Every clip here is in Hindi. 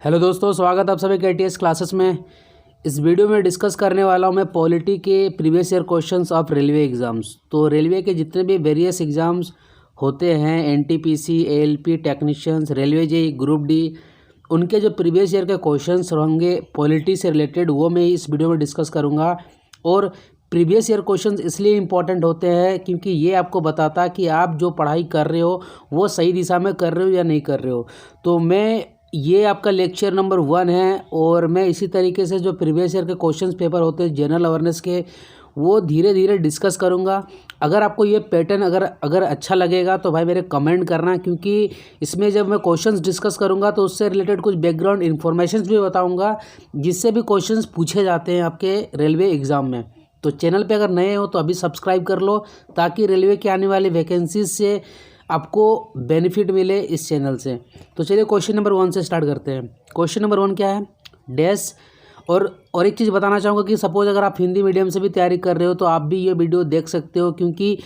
हेलो दोस्तों, स्वागत है आप सभी के टीएस क्लासेस में। इस वीडियो में डिस्कस करने वाला हूं मैं पॉलिटी के previous year questions of railway exams. तो रेलवे के जितने भी वेरियस एग्ज़ाम्स होते हैं, NTPC, ALP, technicians, railway JEE, group D, उनके जो प्रीवियस ईयर के क्वेश्चंस होंगे पॉलिटी से रिलेटेड, वो मैं इस वीडियो में डिस्कस करूँगा। और प्रीवियस ईयर क्वेश्चंस इसलिए इंपॉर्टेंट होते हैं क्योंकि ये आपको बताता है कि आप जो पढ़ाई कर रहे हो वो सही दिशा में कर रहे हो या नहीं कर रहे हो। तो ये आपका लेक्चर नंबर 1 है और मैं इसी तरीके से जो प्रीवियस ईयर के क्वेश्चंस पेपर होते हैं जनरल अवेयरनेस के, वो धीरे धीरे डिस्कस करूंगा। अगर आपको ये पैटर्न अगर अच्छा लगेगा तो भाई मेरे कमेंट करना, क्योंकि इसमें जब मैं क्वेश्चंस डिस्कस करूंगा तो उससे रिलेटेड कुछ बैकग्राउंड इन्फॉर्मेशन भी बताऊंगा जिससे भी क्वेश्चंस पूछे जाते हैं आपके रेलवे एग्ज़ाम में। तो चैनल पे अगर नए हो तो अभी सब्सक्राइब कर लो ताकि रेलवे के आने वाली वैकेंसीज से आपको बेनिफिट मिले इस चैनल से। तो चलिए क्वेश्चन नंबर 1 से स्टार्ट करते हैं। क्वेश्चन नंबर 1 क्या है? डैश। और एक चीज़ बताना चाहूँगा कि सपोज अगर आप हिंदी मीडियम से भी तैयारी कर रहे हो तो आप भी ये वीडियो देख सकते हो, क्योंकि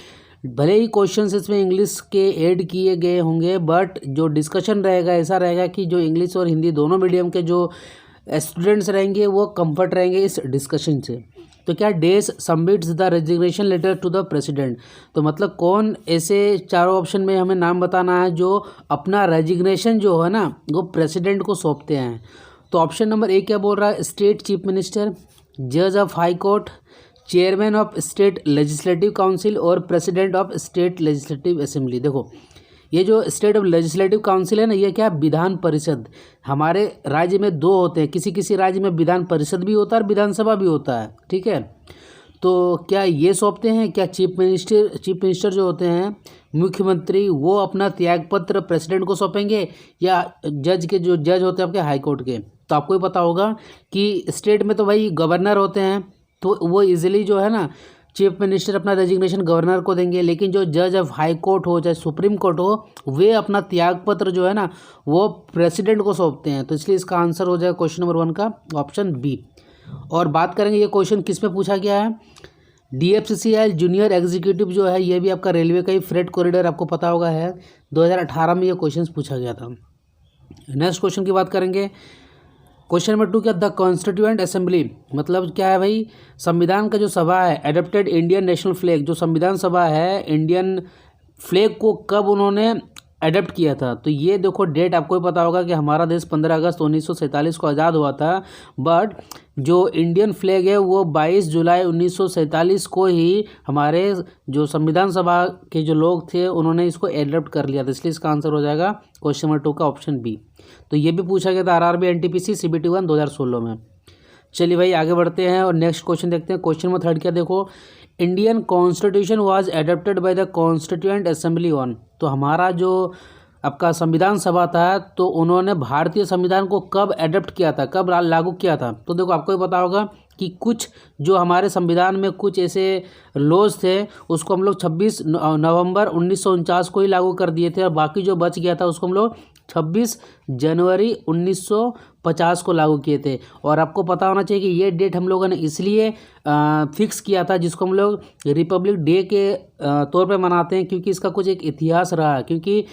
भले ही क्वेश्चंस इसमें इंग्लिश के ऐड किए गए होंगे बट जो डिस्कशन रहेगा ऐसा रहेगा कि जो इंग्लिश और हिंदी दोनों मीडियम के जो स्टूडेंट्स रहेंगे वो कंफर्ट रहेंगे इस डिस्कशन से। तो क्या dash submits the resignation letter to the president. तो मतलब कौन ऐसे चारों ऑप्शन में हमें नाम बताना है जो अपना रेजिग्नेशन जो है ना वो प्रेसिडेंट को सौंपते हैं। तो ऑप्शन नंबर ए क्या बोल रहा है? स्टेट चीफ मिनिस्टर, जज of high court, chairman of state legislative council और president of state legislative assembly. देखो ये जो स्टेट ऑफ लेजिस्लेटिव काउंसिल है ना, ये क्या है? विधान परिषद। हमारे राज्य में 2 होते हैं, किसी किसी राज्य में विधान परिषद भी होता है और विधानसभा भी होता है, ठीक है। तो क्या ये सौंपते हैं? क्या चीफ मिनिस्टर जो होते हैं मुख्यमंत्री, वो अपना त्यागपत्र प्रेसिडेंट को सौंपेंगे या जो जज होते हैं आपके हाई कोर्ट के? तो आपको ही पता होगा कि स्टेट में तो भाई गवर्नर होते हैं, तो वो इजीली जो है ना चीफ मिनिस्टर अपना रेजिग्नेशन गवर्नर को देंगे, लेकिन जो जज ऑफ हाई कोर्ट हो चाहे सुप्रीम कोर्ट हो, वे अपना त्यागपत्र जो है ना वो प्रेसिडेंट को सौंपते हैं। तो इसलिए इसका आंसर हो जाएगा क्वेश्चन नंबर 1 का ऑप्शन बी। और बात करेंगे ये क्वेश्चन किस में पूछा गया है? DFCCIL जूनियर एग्जीक्यूटिव जो है ये भी आपका रेलवे का ही फ्रेट कॉरिडोर, आपको पता होगा है, 2018 में ये क्वेश्चन पूछा गया था। नेक्स्ट क्वेश्चन की बात करेंगे। क्वेश्चन नंबर 2 क्या? द कॉन्स्टिट्यूएंट असेंबली मतलब क्या है भाई? संविधान का जो सभा है, एडॉप्टेड इंडियन नेशनल फ्लैग, जो संविधान सभा है इंडियन फ्लैग को कब उन्होंने अडॉप्ट किया था? तो ये देखो डेट आपको ही पता होगा कि हमारा देश 15 अगस्त 1947 को आज़ाद हुआ था, बट जो इंडियन फ्लैग है वो 22 जुलाई 1947 को ही हमारे जो संविधान सभा के जो लोग थे उन्होंने इसको एडॉप्ट कर लिया था। इसलिए इसका आंसर हो जाएगा क्वेश्चन नंबर 2 का ऑप्शन बी। तो ये भी पूछा गया था RRB NTPC CBT 1 2016 में। चलिए भाई आगे बढ़ते हैं और नेक्स्ट क्वेश्चन देखते हैं। क्वेश्चन नंबर 3 क्या? देखो Indian constitution was adopted by the constituent assembly on. तो हमारा जो आपका संविधान सभा था तो उन्होंने भारतीय संविधान को कब एडॉप्ट किया था, कब लागू किया था? तो देखो आपको ही पता होगा कि कुछ जो हमारे संविधान में कुछ ऐसे लॉज थे उसको हम लोग 26 नवंबर 1949 को ही लागू कर दिए थे और बाकी जो बच गया था उसको हम लोग 26 जनवरी 1950 को लागू किए थे। और आपको पता होना चाहिए कि ये डेट हम लोगों ने इसलिए फिक्स किया था जिसको हम लोग रिपब्लिक डे के तौर पे मनाते हैं, क्योंकि इसका कुछ एक इतिहास रहा है। क्योंकि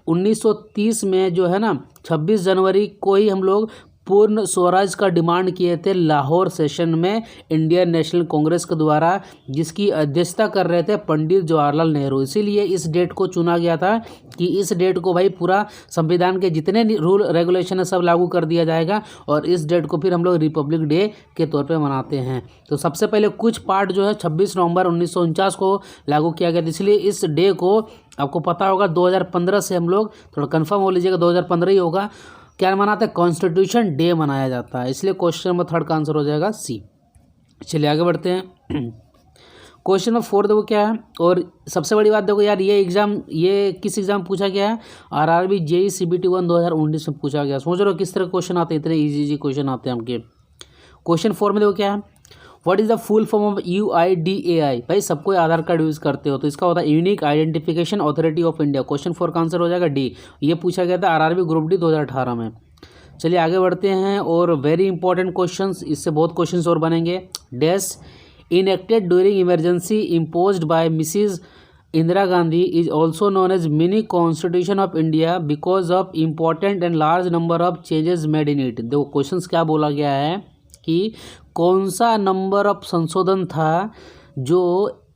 1930 में जो है ना 26 जनवरी को ही हम लोग पूर्ण स्वराज का डिमांड किए थे लाहौर सेशन में इंडियन नेशनल कांग्रेस के द्वारा, जिसकी अध्यक्षता कर रहे थे पंडित जवाहरलाल नेहरू। इसीलिए इस डेट को चुना गया था कि इस डेट को भाई पूरा संविधान के जितने रूल रेगुलेशन है सब लागू कर दिया जाएगा और इस डेट को फिर हम लोग रिपब्लिक डे के तौर पे मनाते हैं। तो सबसे पहले कुछ पार्ट जो है 26 नवंबर 1949 को लागू किया गया था, इसलिए इस डे को आपको पता होगा 2015 से हम लोग, थोड़ा कन्फर्म हो लीजिएगा, 2015 ही होगा, क्या मनाते हैं? कॉन्स्टिट्यूशन डे मनाया जाता है। इसलिए क्वेश्चन नंबर 3 का आंसर हो जाएगा सी। चलिए आगे बढ़ते हैं। क्वेश्चन नंबर 4 देखो क्या है, और सबसे बड़ी बात देखो यार, ये किस एग्जाम पूछा गया है? RRB JEE CBT 1 2019 में पूछा गया। सोच रहे हो किस तरह क्वेश्चन आते हैं, इतने ईजी क्वेश्चन आते हैं आपके। क्वेश्चन 4 में देखो क्या है? What is the full form of UIDAI? भाई सबको आधार कार्ड यूज़ करते हो तो इसका होता है unique identification authority of India. Question 4 का आंसर हो जाएगा डी। ये पूछा गया था RRB ग्रुप डी 2018 में। चलिए आगे बढ़ते हैं और वेरी इंपॉर्टेंट क्वेश्चंस, इससे बहुत क्वेश्चंस और बनेंगे। Dash enacted during emergency imposed by Mrs Indira Gandhi is also known as mini constitution of India because of important and large number of changes made in it. देखो क्वेश्चंस क्या बोला गया है कि कौन सा नंबर ऑफ संशोधन था जो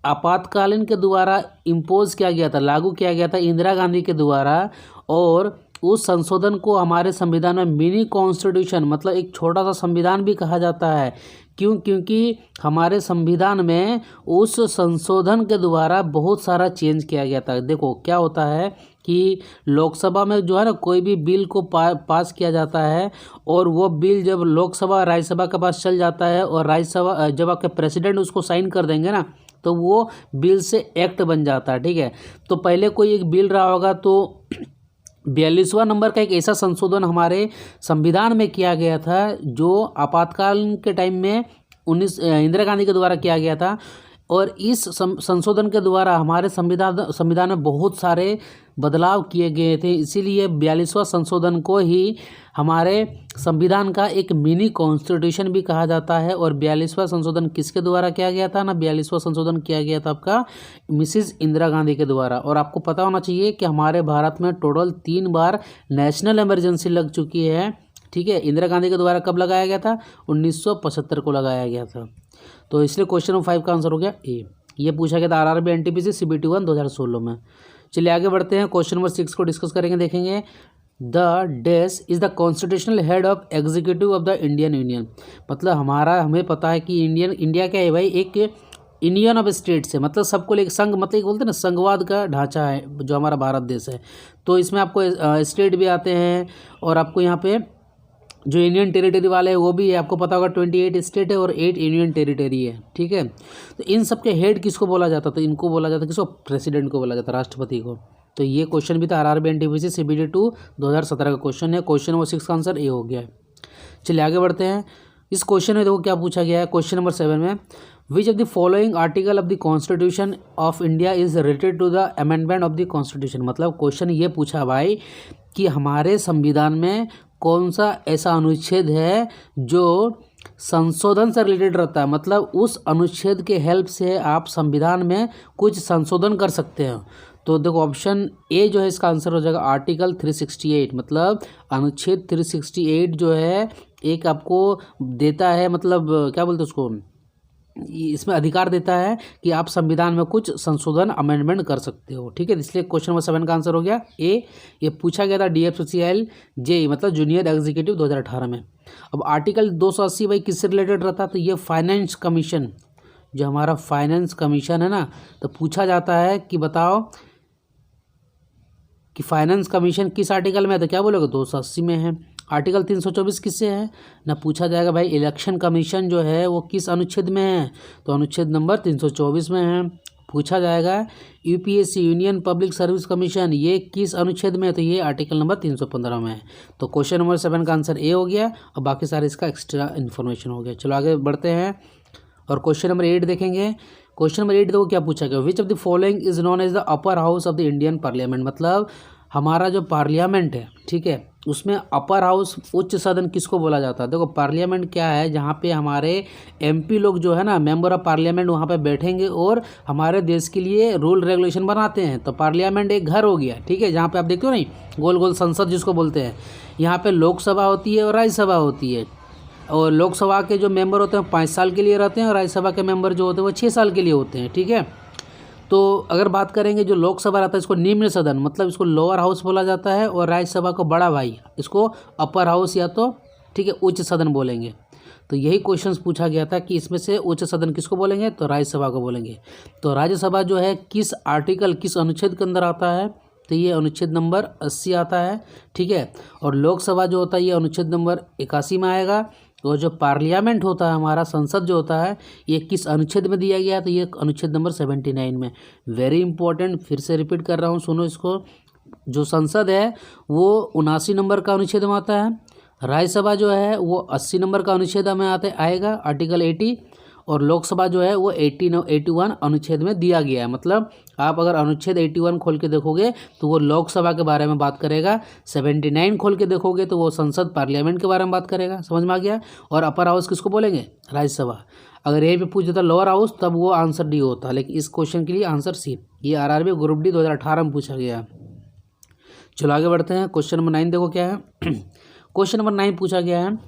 आपातकालीन के द्वारा इम्पोज किया गया था, लागू किया गया था इंदिरा गांधी के द्वारा, और उस संशोधन को हमारे संविधान में मिनी कॉन्स्टिट्यूशन मतलब एक छोटा सा संविधान भी कहा जाता है। क्योंकि हमारे संविधान में उस संशोधन के द्वारा बहुत सारा चेंज किया गया था। देखो क्या होता है कि लोकसभा में जो है ना कोई भी बिल को पास किया जाता है, और वो बिल जब लोकसभा राज्यसभा के पास चल जाता है और राज्यसभा जब आपके प्रेसिडेंट उसको साइन कर देंगे ना तो वो बिल से एक्ट बन जाता है। ठीक है, तो पहले कोई एक बिल रहा होगा तो 42वां नंबर का एक ऐसा संशोधन हमारे संविधान में किया गया था जो आपातकाल के टाइम में इंदिरा गांधी के द्वारा किया गया था, और इस संशोधन के द्वारा हमारे संविधान में बहुत सारे बदलाव किए गए थे। इसीलिए 42वां संशोधन को ही हमारे संविधान का एक मिनी कॉन्स्टिट्यूशन भी कहा जाता है। और 42वां संशोधन किसके द्वारा किया गया था ना, 42वां संशोधन किया गया था आपका मिसिस इंदिरा गांधी के द्वारा। और आपको पता होना चाहिए कि हमारे भारत में टोटल 3 बार नेशनल इमरजेंसी लग चुकी है। ठीक है, इंदिरा गांधी के द्वारा कब लगाया गया था, 1975 को लगाया गया था। तो इसलिए क्वेश्चन नंबर 5 का आंसर हो गया ए। ये पूछा गया था आरआरबी एनटीपीसी CBT 1 2016 में। चलिए आगे बढ़ते हैं, क्वेश्चन नंबर 6 को डिस्कस करेंगे। देखेंगे the dash is the constitutional head of executive of the Indian union. मतलब हमें पता है कि इंडिया क्या है भाई, एक यूनियन ऑफ स्टेट्स है, मतलब सबको लेकर संघ, मतलब एक बोलते हैं ना संघवाद का ढांचा है जो हमारा भारत देश है। तो इसमें आपको स्टेट भी आते हैं, और आपको यहाँ पे जो यूनियन टेरिटरी वाले हैं वो भी है। आपको पता होगा 28 स्टेट है और 8 यूनियन टेरिटरी है। ठीक है, तो इन सब के हेड किसको बोला जाता, तो इनको बोला जाता, किसको, प्रेसिडेंट को बोला जाता, राष्ट्रपति को। तो ये क्वेश्चन भी था आरआरबी एनटीपीसी CBT 2 2017 का क्वेश्चन है। क्वेश्चन नंबर 6 का आंसर ए हो गया है। चलिए आगे बढ़ते हैं। इस क्वेश्चन में देखो क्या पूछा गया है, क्वेश्चन नंबर 7 में, which of the following article of the constitution of India is related to the amendment of the constitution. मतलब क्वेश्चन ये पूछा भाई कि हमारे संविधान में कौन सा ऐसा अनुच्छेद है जो संशोधन से रिलेटेड रहता है, मतलब उस अनुच्छेद के हेल्प से आप संविधान में कुछ संशोधन कर सकते हैं। तो देखो ऑप्शन ए जो है इसका आंसर हो जाएगा आर्टिकल 368। मतलब अनुच्छेद 368 जो है एक आपको देता है, मतलब क्या बोलते हैं उसको, इसमें अधिकार देता है कि आप संविधान में कुछ संशोधन अमेंडमेंट कर सकते हो। ठीक है, इसलिए क्वेश्चन नंबर 7 का आंसर हो गया ए। ये पूछा गया था DFCCIL JEE मतलब जूनियर एग्जीक्यूटिव 2018 में। अब आर्टिकल 280 भाई किससे रिलेटेड रहता है, तो ये फाइनेंस कमीशन, जो हमारा फाइनेंस कमीशन है ना, तो पूछा जाता है कि बताओ कि फाइनेंस कमीशन किस आर्टिकल में है, तो क्या बोलोगे 280 में है। आर्टिकल 324 किससे है ना, पूछा जाएगा भाई इलेक्शन कमीशन जो है वो किस अनुच्छेद में है, तो अनुच्छेद नंबर 324 में है। पूछा जाएगा UPSC union public service commission ये किस अनुच्छेद में है, तो ये आर्टिकल नंबर 315 में है। तो क्वेश्चन नंबर 7 का आंसर ए हो गया, और बाकी सारे इसका एक्स्ट्रा इन्फॉर्मेशन हो गया। चलो आगे बढ़ते हैं और क्वेश्चन नंबर 8 देखेंगे। क्वेश्चन नंबर 8 देखो क्या पूछा गया, which of the following is known as the upper house of the Indian parliament. मतलब हमारा जो पार्लियामेंट है, ठीक है, उसमें अपर हाउस उच्च सदन किसको बोला जाता है। देखो पार्लियामेंट क्या है, जहाँ पे हमारे MP लोग जो है ना, मेंबर ऑफ पार्लियामेंट, वहाँ पे बैठेंगे और हमारे देश के लिए रूल रेगुलेशन बनाते हैं। तो पार्लियामेंट एक घर हो गया, ठीक है, जहाँ पे आप देखते हो नहीं गोल गोल संसद जिसको बोलते हैं। यहाँ पे लोकसभा होती है और राज्यसभा होती है, और लोकसभा के जो मेंबर होते हैं 5 साल के लिए रहते हैं, और राज्यसभा के मेंबर जो होते हैं वो 6 साल के लिए होते हैं। ठीक है, तो अगर बात करेंगे जो लोकसभा रहता है इसको निम्न सदन, मतलब इसको लोअर हाउस बोला जाता है, और राज्यसभा को बड़ा भाई, इसको अपर हाउस या तो ठीक है उच्च सदन बोलेंगे। तो यही क्वेश्चंस पूछा गया था कि इसमें से उच्च सदन किसको बोलेंगे, तो राज्यसभा को बोलेंगे। तो राज्यसभा जो है किस आर्टिकल किस अनुच्छेद के अंदर आता है, तो ये अनुच्छेद नंबर 80 आता है। ठीक है, और लोकसभा जो होता है ये अनुच्छेद नंबर 81 में आएगा। और जो पार्लियामेंट होता है हमारा संसद जो होता है ये किस अनुच्छेद में दिया गया है, तो ये अनुच्छेद नंबर 79 में। वेरी इंपॉर्टेंट, फिर से रिपीट कर रहा हूँ, सुनो इसको। जो संसद है वो 79 नंबर का अनुच्छेद में आता है, राज्यसभा जो है वो 80 नंबर का अनुच्छेद में आएगा, आर्टिकल 80, और लोकसभा जो है वो 81 अनुच्छेद में दिया गया है। मतलब आप अगर अनुच्छेद 81 खोल के देखोगे तो वो लोकसभा के बारे में बात करेगा, 79 खोल के देखोगे तो वो संसद पार्लियामेंट के बारे में बात करेगा। समझ में आ गया। और अपर हाउस किसको बोलेंगे? राज्यसभा। अगर यहीं पे पूछ देता लोअर हाउस तब वो आंसर डी होता, लेकिन इस क्वेश्चन के लिए आंसर सी। ये आरआरबी ग्रुप डी 2018 में पूछा गया। चलो आगे बढ़ते हैं। क्वेश्चन नंबर 9 देखो क्या है। क्वेश्चन नंबर 9 पूछा गया है,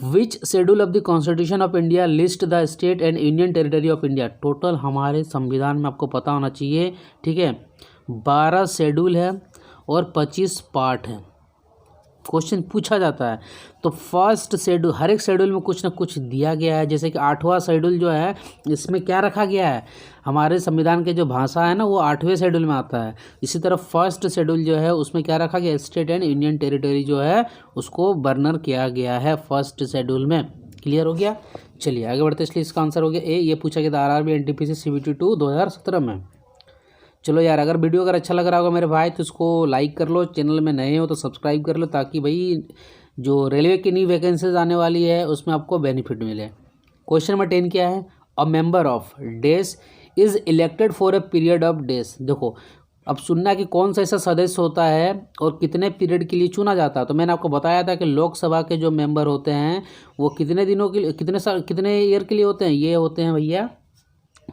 which schedule of the constitution of India list the state and union territory of India. Total हमारे संविधान में आपको पता होना चाहिए, ठीक है, 12 शेड्यूल है और 25 पार्ट है। क्वेश्चन पूछा जाता है तो फर्स्ट शेड्यूल, हर एक शेड्यूल में कुछ ना कुछ दिया गया है। जैसे कि 8वां शेड्यूल जो है इसमें क्या रखा गया है, हमारे संविधान के जो भाषा है ना वो 8वें शेड्यूल में आता है। इसी तरह फर्स्ट शेड्यूल जो है उसमें क्या रखा गया, स्टेट एंड यूनियन टेरिटरी जो है उसको बर्नर किया गया है फर्स्ट शेड्यूल में। क्लियर हो गया। चलिए आगे बढ़ते हैं। इसलिए इसका आंसर हो गया ए। ये पूछा गया था आरआरबी एनटीपीसी CBT 2 2017 में। चलो यार, अगर वीडियो अगर अच्छा लग रहा होगा मेरे भाई तो इसको लाइक कर लो, चैनल में नए हो तो सब्सक्राइब कर लो, ताकि भाई जो रेलवे की नई वैकेंसीज आने वाली है उसमें आपको बेनिफिट मिले। क्वेश्चन नंबर 10 क्या है, a member of days is elected for a period of days. देखो अब सुनना कि कौन सा ऐसा सदस्य होता है और कितने पीरियड के लिए चुना जाता है। तो मैंने आपको बताया था कि लोकसभा के जो मेंबर होते हैं वो कितने दिनों के लिए, कितने ईयर के लिए होते हैं, ये होते हैं भैया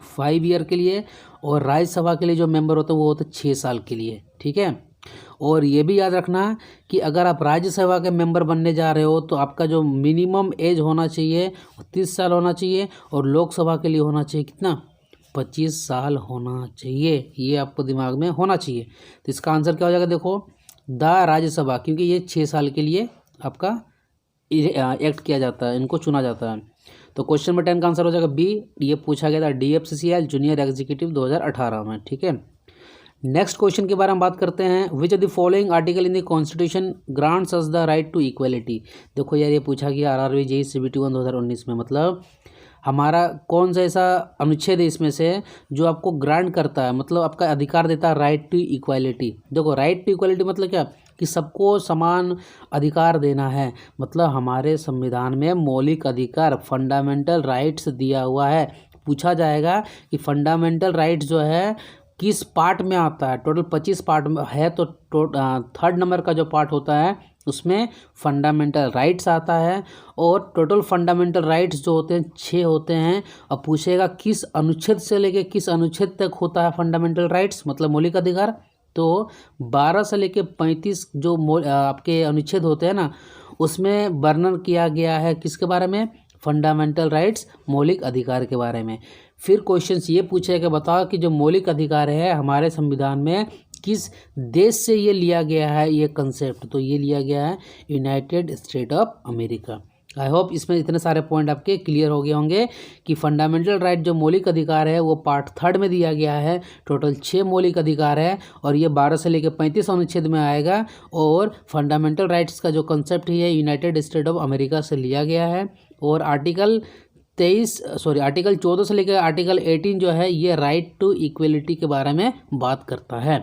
5 ईयर के लिए। और राज्यसभा के लिए जो मेंबर होते हैं वो होते हैं 6 साल के लिए, ठीक है। और ये भी याद रखना कि अगर आप राज्यसभा के मेंबर बनने जा रहे हो तो आपका जो मिनिमम एज होना चाहिए 30 साल होना चाहिए, और लोकसभा के लिए होना चाहिए कितना, 25 साल होना चाहिए। ये आपको दिमाग में होना चाहिए। तो इसका आंसर क्या हो जाएगा, देखो द राज्यसभा, क्योंकि ये 6 साल के लिए आपका एक्ट किया जाता है, इनको चुना जाता है। तो क्वेश्चन नंबर 10 का आंसर हो जाएगा बी। ये पूछा गया था DFCCL जूनियर एग्जीक्यूटिव 2018 में, ठीक है। नेक्स्ट क्वेश्चन के बारे में बात करते हैं, which of the following article in the constitution grants us the right to equality. देखो यार, ये पूछा गया RRB JEE CBT 1 2019 में। मतलब हमारा कौन सा ऐसा अनुच्छेद है इसमें से जो आपको ग्रांट करता है, मतलब आपका अधिकार देता है राइट टू इक्वालिटी। देखो राइट टू इक्वालिटी मतलब क्या, कि सबको समान अधिकार देना है। मतलब हमारे संविधान में मौलिक अधिकार फंडामेंटल राइट्स दिया हुआ है। पूछा जाएगा कि फंडामेंटल राइट्स जो है किस पार्ट में आता है। टोटल 25 पार्ट में है, तो थर्ड नंबर का जो पार्ट होता है उसमें फंडामेंटल राइट्स आता है। और टोटल फंडामेंटल राइट्स जो होते हैं 6 होते हैं। और पूछेगा किस अनुच्छेद से लेके किस अनुच्छेद तक होता है फंडामेंटल राइट्स, मतलब मौलिक अधिकार। तो 12 से लेके 35 जो आपके अनुच्छेद होते हैं ना, उसमें वर्णन किया गया है किसके बारे में, फंडामेंटल राइट्स, मौलिक अधिकार के बारे में। फिर क्वेश्चन ये पूछेगा बताओ कि जो मौलिक अधिकार है हमारे संविधान में किस देश से ये लिया गया है ये कंसेप्ट। तो ये लिया गया है United state of America. I hope इसमें इतने सारे पॉइंट आपके क्लियर हो गए होंगे कि फंडामेंटल राइट जो मौलिक अधिकार है वो पार्ट 3 में दिया गया है। टोटल 6 मौलिक अधिकार है और ये 12 से लेकर 35 अनुच्छेद में आएगा। और फंडामेंटल राइट्स का जो कंसेप्ट है यूनाइटेड स्टेट ऑफ अमेरिका से लिया गया है। और आर्टिकल 14 से लेकर आर्टिकल 18 जो है ये राइट टू इक्वलिटी के बारे में बात करता है।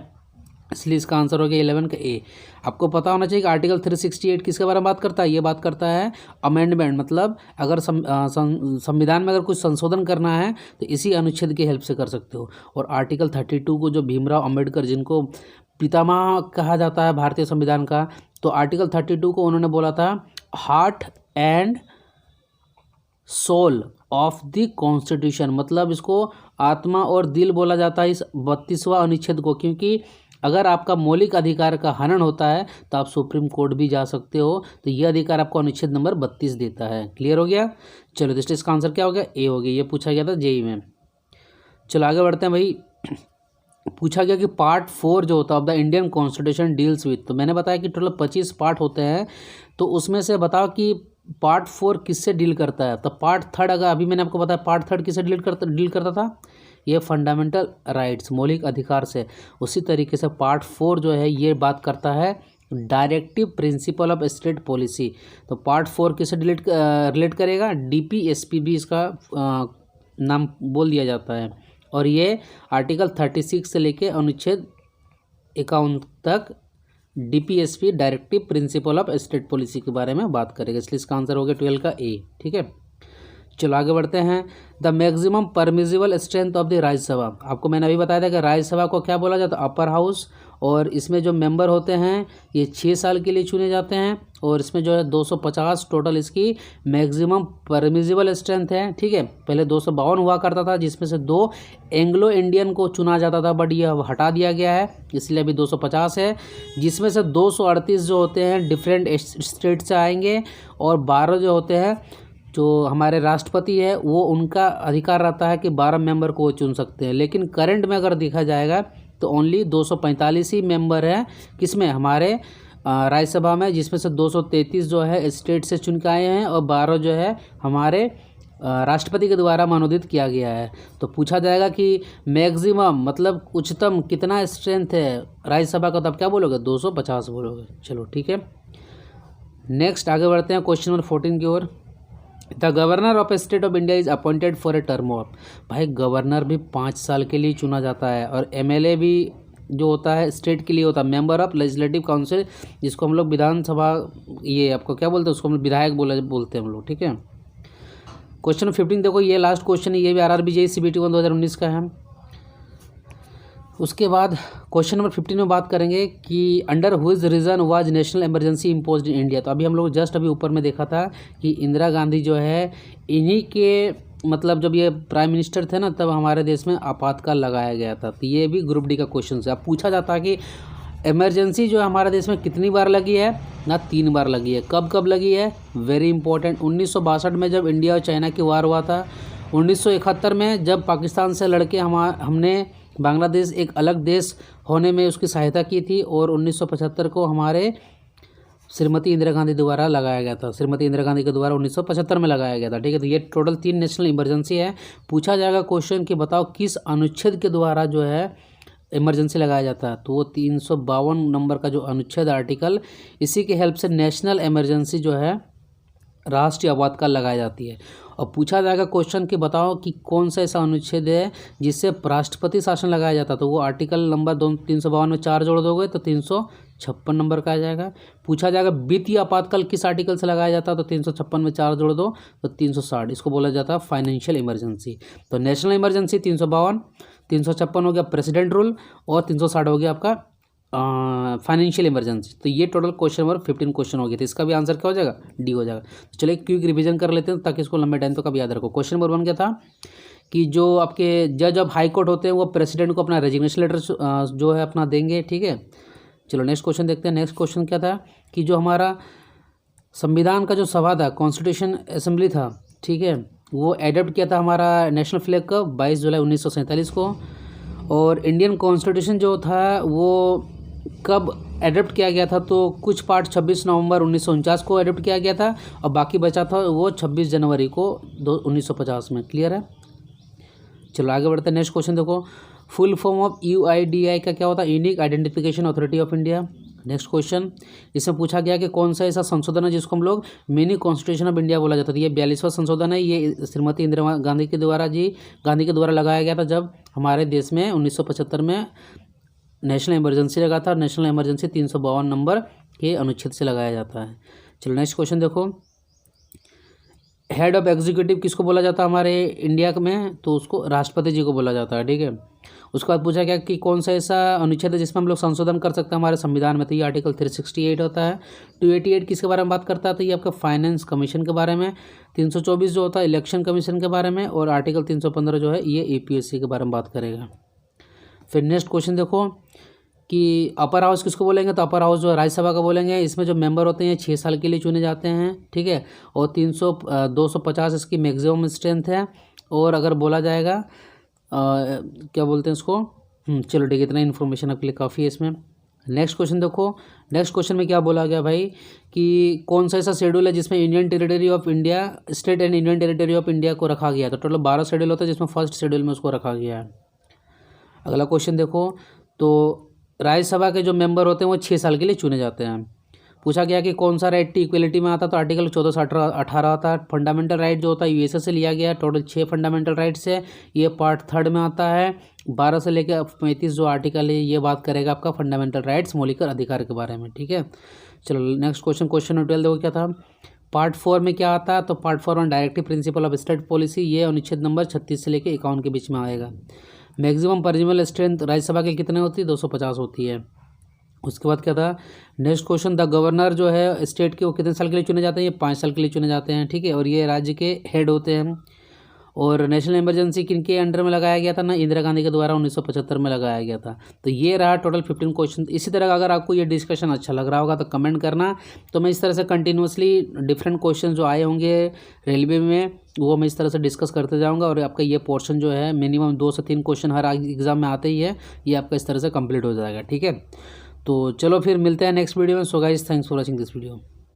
इसलिए इसका आंसर हो गया 11 का ए। आपको पता होना चाहिए कि आर्टिकल 368 किसके बारे में बात करता है, ये बात करता है अमेंडमेंट, मतलब अगर संविधान में अगर कुछ संशोधन करना है तो इसी अनुच्छेद की हेल्प से कर सकते हो। और आर्टिकल 32 को जो भीमराव अंबेडकर जिनको पितामह कहा जाता है भारतीय संविधान का, तो आर्टिकल 32 को उन्होंने बोला था heart and soul of the constitution, मतलब इसको आत्मा और दिल बोला जाता है इस 32वां अनुच्छेद को। क्योंकि अगर आपका मौलिक अधिकार का हनन होता है तो आप सुप्रीम कोर्ट भी जा सकते हो। तो ये अधिकार आपको अनुच्छेद नंबर 32 देता है। क्लियर हो गया। चलो तो इसका आंसर क्या हो गया, ए हो गया। ये पूछा गया था जेई में। चलो आगे बढ़ते हैं भाई। पूछा गया कि पार्ट 4 जो होता है of the Indian constitution deals with, तो मैंने बताया कि टोटल 25 पार्ट होते हैं। तो उसमें से बताओ कि पार्ट 4 किससे डील करता है। तो पार्ट 3 अगर अभी मैंने आपको बताया पार्ट 3 किससे डील करता था, ये फंडामेंटल राइट्स मौलिक अधिकार से। उसी तरीके से पार्ट 4 जो है ये बात करता है directive principle of state policy. तो पार्ट 4 किससे रिलेट करेगा, DPSP भी इसका नाम बोल दिया जाता है। और ये आर्टिकल 36 से लेके अनुच्छेद 51 तक DPSP directive principle of state policy के बारे में बात करेगा। इसलिए इसका आंसर हो गया 12 का ए। ठीक है, चलो आगे बढ़ते हैं। The maximum permissible strength of the Rajya Sabha, आपको मैंने अभी बताया था कि राज्यसभा को क्या बोला जाता है, अपर हाउस, और इसमें जो मेंबर होते हैं ये 6 साल के लिए चुने जाते हैं, और इसमें जो है 250 टोटल इसकी मैक्सिमम परमिजिबल स्ट्रेंथ है। ठीक है, पहले 252 हुआ करता था, जिसमें से 2 एंग्लो इंडियन को चुना जाता था, बट ये अब हटा दिया गया है, इसलिए अभी 250 है, जिसमें से 238 जो होते हैं डिफरेंट स्टेट से आएंगे, और 12 जो होते हैं जो हमारे राष्ट्रपति है वो उनका अधिकार रहता है कि 12 मेंबर को वो चुन सकते हैं। लेकिन करंट में अगर देखा जाएगा तो ओनली 245 ही मेंबर हैं, किसमें, हमारे राज्यसभा में, जिसमें से 233 जो है स्टेट से चुन के आए हैं, और 12 जो है हमारे राष्ट्रपति के द्वारा मनोनीत किया गया है। तो पूछा जाएगा कि मैक्सिमम मतलब उच्चतम कितना स्ट्रेंथ है राज्यसभा का, तो आप क्या बोलोगे, 250 बोलोगे। चलो ठीक है, नेक्स्ट आगे बढ़ते हैं क्वेश्चन नंबर 14 की ओर। The governor of state of India is appointed for a term of, भाई गवर्नर भी 5 साल के लिए चुना जाता है, और एमएलए भी जो होता है स्टेट के लिए होता है, मेंबर ऑफ लेजिस्लेटिव काउंसिल, जिसको हम लोग विधानसभा, ये आपको क्या बोलते हैं, उसको हम लोग विधायक बोलते हैं हम लोग। ठीक है, क्वेश्चन 15 देखो, ये लास्ट क्वेश्चन है, ये भी आरआरबी जेईई सीबीटी 1 2019 का है। उसके बाद क्वेश्चन नंबर 15 में बात करेंगे कि under whose reason was national emergency imposed in India. तो अभी हम लोग जस्ट अभी ऊपर में देखा था कि इंदिरा गांधी जो है इन्हीं के मतलब जब ये प्राइम मिनिस्टर थे ना, तब हमारे देश में आपातकाल लगाया गया था। तो ये भी ग्रुप डी का क्वेश्चन है। अब पूछा जाता है कि इमरजेंसी जो है हमारे देश में कितनी बार लगी है ना, 3 बार लगी है। कब कब लगी है, वेरी इंपॉर्टेंट, 1962 में जब इंडिया और चाइना की वार हुआ था, 1971 में जब पाकिस्तान से लड़के हमने बांग्लादेश एक अलग देश होने में उसकी सहायता की थी, और 1975 को हमारे श्रीमती इंदिरा गांधी द्वारा लगाया गया था, श्रीमती इंदिरा गांधी के द्वारा 1975 में लगाया गया था। ठीक है, तो ये टोटल 3 नेशनल इमरजेंसी है। पूछा जाएगा क्वेश्चन कि बताओ किस अनुच्छेद के द्वारा जो है इमरजेंसी लगाया जाता है, तो वो 352 नंबर का जो अनुच्छेद आर्टिकल, इसी के हेल्प से नेशनल इमरजेंसी जो है राष्ट्रीय आपातकाल लगाई जाती है। और पूछा जाएगा क्वेश्चन कि बताओ कि कौन सा ऐसा अनुच्छेद है जिससे राष्ट्रपति शासन लगाया जाता है, तो वो आर्टिकल नंबर 352 में 4 जोड़ दोगे तो 356 नंबर का आ जाएगा। पूछा जाएगा वित्तीय आपातकाल किस आर्टिकल से लगाया जाता है, तो 356 में 4 जोड़ दो तो 360, इसको बोला जाता है फाइनेंशियल इमरजेंसी। तो नेशनल इमरजेंसी 352, 356 हो गया प्रेसिडेंट रूल, और 360 हो गया आपका फाइनेंशियल इमरजेंसी। तो ये टोटल क्वेश्चन नंबर 15 क्वेश्चन हो गया। तो इसका भी आंसर क्या हो जाएगा, डी हो जाएगा। तो चलिए क्विक रिवीजन कर लेते हैं ताकि इसको लंबे टाइम तक याद रखो। क्वेश्चन नंबर 1 क्या था कि जो आपके जज ऑफ हाई कोर्ट होते हैं वो प्रेसिडेंट को अपना रेजिग्नेशन लेटर जो है अपना देंगे। ठीक है, चलो नेक्स्ट क्वेश्चन देखते हैं। नेक्स्ट क्वेश्चन क्या था कि जो हमारा संविधान का जो सभा था, कॉन्स्टिट्यूशन असेंबली था, ठीक है, वो एडप्ट किया था हमारा नेशनल फ्लैग का 22 जुलाई 1947 को। और इंडियन कॉन्स्टिट्यूशन जो था वो कब एडप्ट किया गया था, तो कुछ पार्ट 26 नवंबर 1949 को एडप्ट किया गया था, और बाकी बचा था वो 26 जनवरी को 1950 में। क्लियर है, चलो आगे बढ़ते हैं। नेक्स्ट क्वेश्चन देखो, फुल फॉर्म ऑफ UIDAI का क्या होता है, unique identification authority of India. Next question, इसमें पूछा गया कि कौन सा ऐसा संशोधन है जिसको हम लोग मिनी कॉन्स्टिट्यूशन ऑफ इंडिया बोला जाता है। ये 42वां संशोधन है, ये श्रीमती इंदिरा गांधी के द्वारा लगाया गया था, जब हमारे देश में 1975 में नेशनल इमरजेंसी लगा था। नेशनल इमरजेंसी 352 नंबर के अनुच्छेद से लगाया जाता है। चलो नेक्स्ट क्वेश्चन देखो, हेड ऑफ एग्जीक्यूटिव किसको बोला जाता है हमारे इंडिया में, तो उसको राष्ट्रपति जी को बोला जाता है। ठीक है, उसके बाद पूछा गया कि कौन सा ऐसा अनुच्छेद है जिसमें हम लोग संशोधन कर सकते हैं हमारे संविधान में, तो ये आर्टिकल 368 होता है। 288 किसके बारे में बात करता है, तो ये आपका फाइनेंस कमीशन के बारे में। 324 जो होता है इलेक्शन कमीशन के बारे में, और आर्टिकल 315 जो है ये APSC के बारे में बात करेगा। फिर नेक्स्ट क्वेश्चन देखो कि अपर हाउस किसको बोलेंगे, तो अपर हाउस जो राज्यसभा का बोलेंगे। इसमें जो मेंबर होते हैं 6 साल के लिए चुने जाते हैं। ठीक है, और 250 इसकी मैक्सिमम स्ट्रेंथ है। और अगर बोला जाएगा क्या बोलते हैं इसको, चलो ठीक है, इतना इन्फॉर्मेशन आपके लिए काफ़ी है इसमें। नेक्स्ट क्वेश्चन देखो, नेक्स्ट क्वेश्चन में क्या बोला गया भाई कि कौन सा ऐसा शेड्यूल है जिसमें Indian territory of India, state and Indian territory of India को रखा गया। तो टोटल 12 शेड्यूल होता है जिसमें फर्स्ट शेड्यूल में उसको रखा गया है। अगला क्वेश्चन देखो, तो राज्यसभा के जो मेंबर होते हैं वो 6 साल के लिए चुने जाते हैं। पूछा गया कि कौन सा राइट इक्वलिटी में आता, तो आर्टिकल 14 से 18 आता है। फंडामेंटल राइट जो होता है USA से लिया गया है, टोटल 6 फंडामेंटल राइट्स है, ये पार्ट 3 में आता है। 12 से लेकर 35 जो आर्टिकल है ये बात करेगा आपका फंडामेंटल राइट्स, मौलिक अधिकार के बारे में। ठीक है, चलो नेक्स्ट क्वेश्चन, क्वेश्चन 12 देखो क्या था, पार्ट 4 में क्या आता है, तो पार्ट 4 में directive principle of state policy, ये अनुच्छेद नंबर 36 से लेकर 51 के बीच में आएगा। मैक्सिमम पर्मिसिबल स्ट्रेंथ राज्यसभा के कितने होती है, 250 होती है। उसके बाद क्या था, नेक्स्ट क्वेश्चन, द गवर्नर जो है स्टेट के वो कितने साल के लिए चुने जाते हैं, ये 5 साल के लिए चुने जाते हैं, ठीक है। और ये राज्य के हेड होते हैं। और नेशनल इमरजेंसी किनके अंडर में लगाया गया था ना, इंदिरा गांधी के द्वारा 1975 में लगाया गया था। तो ये रहा टोटल 15 क्वेश्चन। इसी तरह अगर आपको ये डिस्कशन अच्छा लग रहा होगा तो कमेंट करना, तो मैं इस तरह से कंटिन्यूसली डिफरेंट क्वेश्चन जो आए होंगे रेलवे में वो मैं इस तरह से डिस्कस करते जाऊँगा। और आपका ये पोर्शन जो है मिनिमम 2 से 3 क्वेश्चन हर एग्जाम में आते ही है, ये आपका इस तरह से कंप्लीट हो जाएगा, ठीक है। तो चलो फिर मिलते हैं नेक्स्ट वीडियो में। So guys, thanks for watching this video.